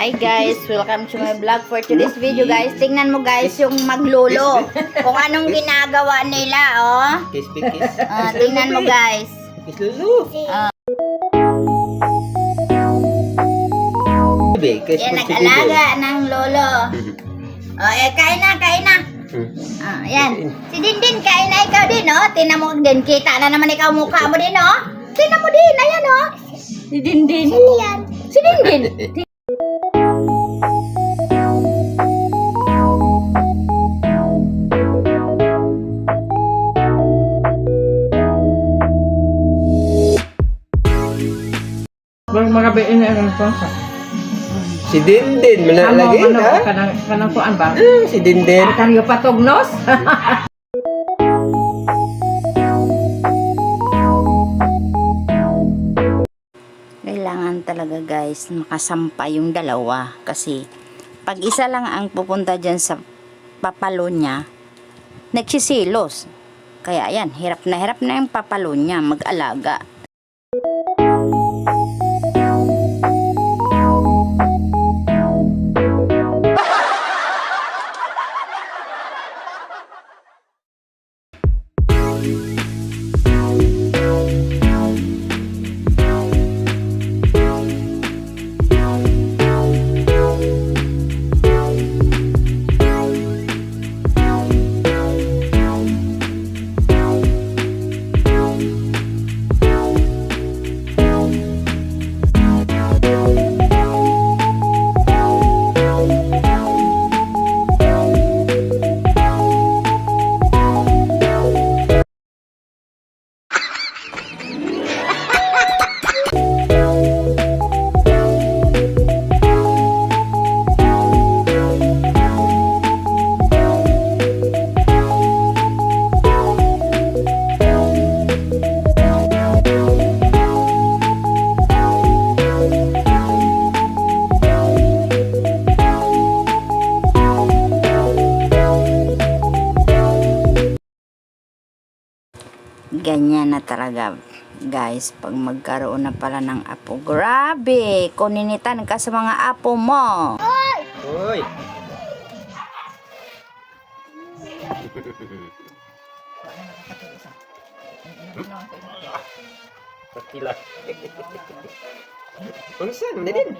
Hi guys, welcome to my vlog for today's video guys. Tingnan mo guys yung maglolo. Kung anong ginagawa nila, oh. Kiss, kiss. Tingnan mo guys. Kiss lulu. Yan, nag-alaga ng lolo. Kain na, kain na. Yan. Si Dindin, kain na ikaw din, oh. Tingnan mo din, kita na naman ikaw mukha mo din, oh. Tingnan mo din, ayan, oh. Si Dindin. Sino yan? Si Dindin. Magabiin na ang sponsor. Si Dindin, manalagi na. Kanang kuan ba? Si Dindin. Kanang yung patugnos. Kailangan talaga guys makasampa yung dalawa kasi pag isa lang ang pupunta dyan sa papalo niya, nagsisilos. Kaya yan, hirap na yung papalo niya mag-alaga. Ganyan na talaga guys pag magkaroon na pala ng apo. Grabe, kuninitan ka sa mga apo mo. Hoy. Pakila. Unsan, Dindin?